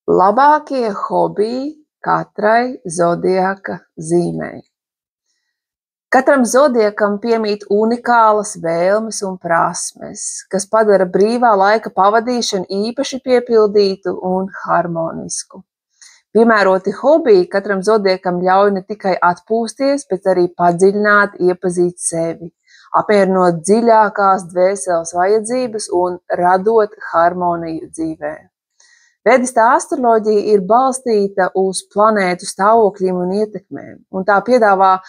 Labākie hobiji katrai zodiaka zīmei. Katram zodiakam piemīt unikālas vēlmes un prasmes, kas padara brīvā laika pavadīšanu īpaši piepildītu un harmonisku. Piemēroti hobiji katram zodiakam ļauj ne tikai atpūsties, bet arī padziļināt, iepazīt sevi, apmierinot dziļākās dvēseles vajadzības un radot harmoniju dzīvē. Vediskā astroloģija ir balstīta uz planētu stāvokļiem un ietekmēm, un tā piedāvā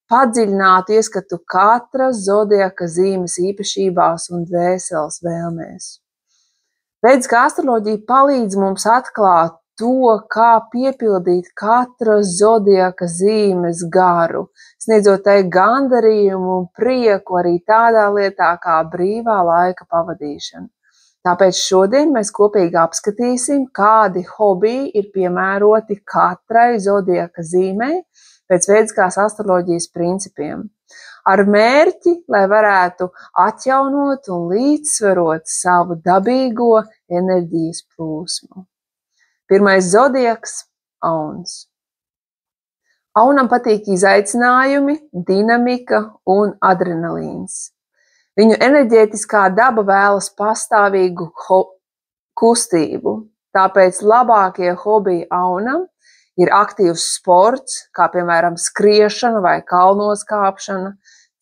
padziļinātu ieskatu katras zodiaka zīmes īpašībās un dvēseles vēlmēs. Vediskā astroloģija palīdz mums atklāt to, kā piepildīt katras zodiaka zīmes garu, sniedzot tai gandarījumu un prieku arī tādā lietā kā brīvā laika pavadīšana. Tāpēc šodien mēs kopīgi apskatīsim, kādi hobiji ir piemēroti katrai zodiaka zīmei pēc vediskās astroloģijas principiem, ar mērķi, lai varētu atjaunot un līdzsvarot savu dabīgo enerģijas plūsmu. Pirmais zodiaks – Auns. Aunam patīk izaicinājumi, dinamika un adrenalīns. Viņu enerģētiskā daba vēlas pastāvīgu kustību, tāpēc labākie hobiji Aunam ir aktīvs sports, kā piemēram skriešana vai kalnos kāpšana,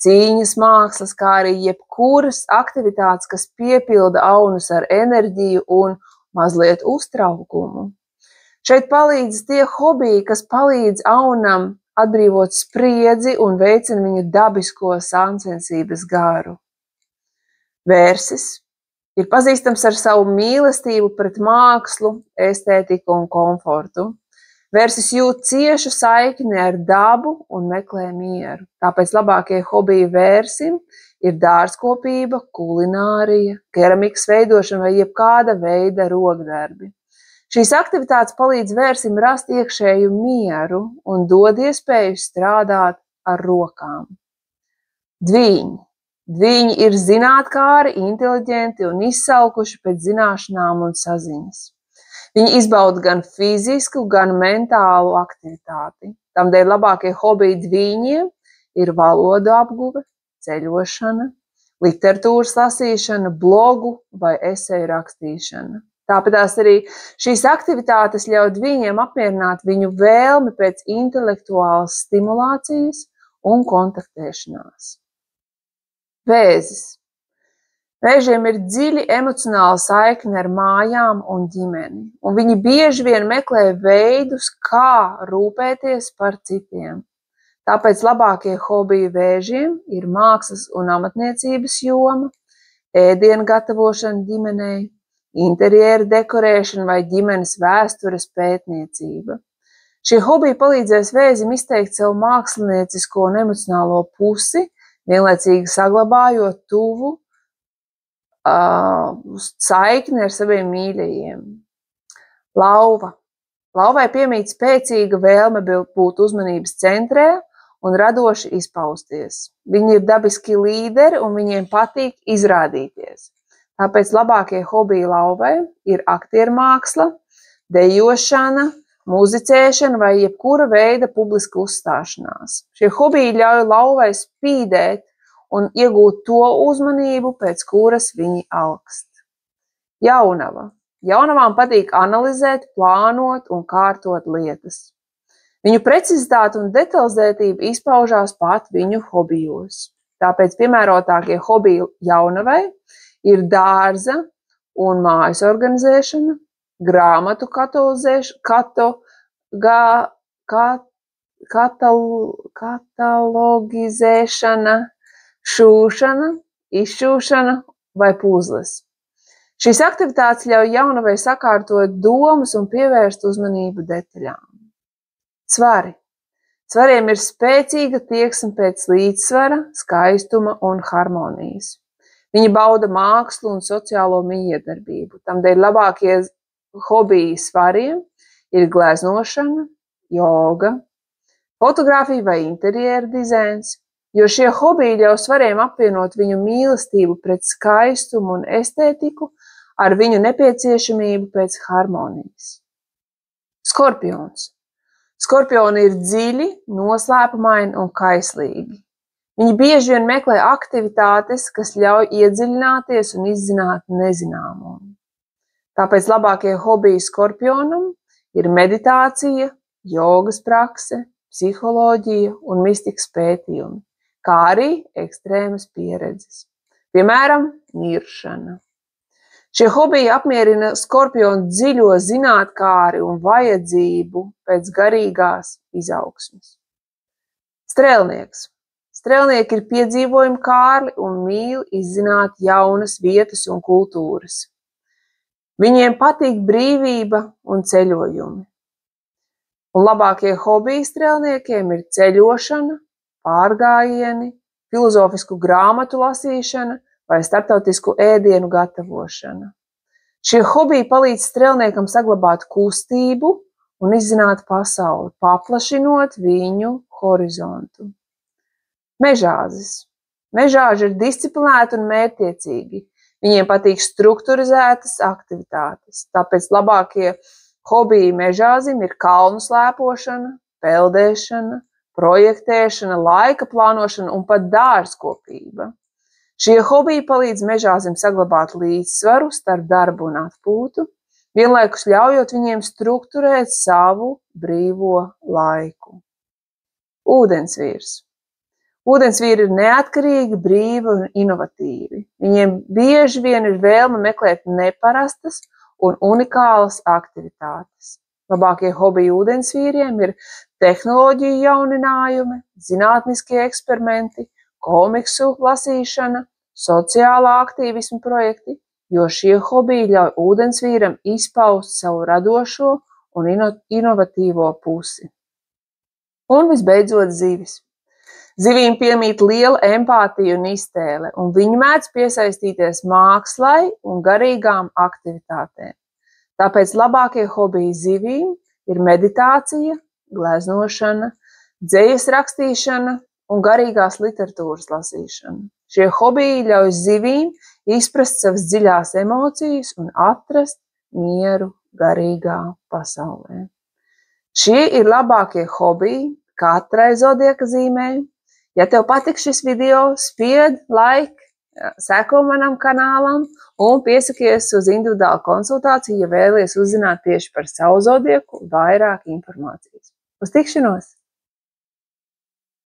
cīņas mākslas, kā arī jebkuras aktivitātes, kas piepilda Aunus ar enerģiju un mazliet uztraukumu. Šeit palīdz tie hobiji, kas palīdz Aunam atbrīvot spriedzi un veicina viņu dabisko sāncensības garu. Vērsis ir pazīstams ar savu mīlestību pret mākslu, estētiku un komfortu. Vērsis jūt ciešu saikni ar dabu un meklē mieru. Tāpēc labākie hobiji vērsim ir dārzkopība, kulinārija, keramikas veidošana vai jebkāda veida rokdarbi. Šīs aktivitātes palīdz vērsim rast iekšēju mieru un dod iespēju strādāt ar rokām. Dvīņi. Dvīņi ir zinātkāri, inteliģenti un izsalkuši pēc zināšanām un saziņas. Viņi izbauda gan fizisku, gan mentālu aktivitāti. Tādēļ labākie hobiji dvīņiem ir valodu apguve, ceļošana, literatūras lasīšana, blogu vai eseju rakstīšana. Tāpēc arī šīs aktivitātes ļauj dvīņiem apmierināt viņu vēlmi pēc intelektuālas stimulācijas un kontaktēšanās. Vēzis. Vēžiem ir dziļi emocionāla saikne ar mājām un ģimeni, un viņi bieži vien meklē veidus, kā rūpēties par citiem. Tāpēc labākie hobiji vēžiem ir mākslas un amatniecības joma, ēdienu gatavošana ģimenei, interjera dekorēšana vai ģimenes vēstures pētniecība. Šie hobiji palīdzēs vēzim izteikt savu māksliniecisko un emocionālo pusi, vienlaicīgi saglabājot tuvu saikni ar saviem mīļajiem. Lauva. Lauvai piemīt spēcīga vēlme būt uzmanības centrē un radoši izpausties. Viņi ir dabiski līderi un viņiem patīk izrādīties. Tāpēc labākie hobiji lauvai ir aktiermāksla, dejošana, muzicēšana vai jebkura veida publiska uzstāšanās. Šie hobiji ļauj lauvai spīdēt un iegūt to uzmanību, pēc kuras viņi alkst. Jaunava. Jaunavām patīk analizēt, plānot un kārtot lietas. Viņu precizitāte un detalizētība izpaužās pat viņu hobijos. Tāpēc piemērotākie hobiji jaunavai ir dārza un mājas organizēšana, grāmatu katalogizēšana, šūšana, izšūšana vai puzles. Šīs aktivitātes ļauj jaunavai sakārtot domas un pievērst uzmanību detaļām. Svari. Svariem ir spēcīga tieksme pēc līdzsvara, skaistuma un harmonijas. Viņi bauda mākslu un sociālo mijiedarbību. Tādēļ labākie hobiji svariem ir gleznošana, joga, fotogrāfija vai interjera dizains, jo šie hobiji ļauj svariem apvienot viņu mīlestību pret skaistumu un estētiku ar viņu nepieciešamību pēc harmonijas. Skorpions. Skorpioni ir dziļi, noslēpumaini un kaislīgi. Viņi bieži vien meklē aktivitātes, kas ļauj iedziļināties un izzināt nezināmo. Tāpēc labākie hobiji skorpionam ir meditācija, jogas prakse, psiholoģija un mistikas pētījumi, kā arī ekstrēmas pieredzes. Piemēram, niršana. Šie hobiji apmierina skorpionu dziļo zinātkāri un vajadzību pēc garīgās izaugsmes. Strēlnieks. Strēlnieki ir piedzīvojumi kārli un mīl izzināt jaunas vietas un kultūras. Viņiem patīk brīvība un ceļojumi. Un labākie hobiji strēlniekiem ir ceļošana, pārgājieni, filozofisku grāmatu lasīšana vai starptautisku ēdienu gatavošana. Šie hobiji palīdz strēlniekam saglabāt kustību un izzināt pasauli, paplašinot viņu horizontu. Mežāzes. Mežāži ir disciplinēti un mērķtiecīgi. Viņiem patīk strukturizētas aktivitātes, tāpēc labākie hobiji mežāzim ir kalnu slēpošana, peldēšana, projektēšana, laika plānošana un pat dārzkopība. Šie hobiji palīdz mežāzim saglabāt līdzsvaru starp darbu un atpūtu, vienlaikus ļaujot viņiem strukturēt savu brīvo laiku. Ūdensvīrs. Ūdensvīri ir neatkarīgi, brīvi un inovatīvi. Viņiem bieži vien ir vēlme meklēt neparastas un unikālas aktivitātes. Labākie hobiji ūdensvīriem ir tehnoloģiju jauninājumi, zinātniskie eksperimenti, komiksu lasīšana, sociālā aktīvisma projekti, jo šie hobiji ļauj ūdensvīram izpaust savu radošo un inovatīvo pusi. Un visbeidzot zivis. Zivīm piemīt liela empātija un iztēle, un viņi mēdz piesaistīties mākslai un garīgām aktivitātēm. Tāpēc labākie hobiji zivīm ir meditācija, gleznošana, dzejas rakstīšana un garīgās literatūras lasīšana. Šie hobiji ļauj zivīm izprast savas dziļās emocijas un atrast mieru garīgā pasaulē. Šie ir labākie hobiji katrai zodiaka zīmei. Ja tev patīk šis video, spied like, seko manam kanālam un piesakies uz individuālu konsultāciju, ja vēlies uzzināt tieši par savu zodieku vairāk informācijas. Uz tikšanos!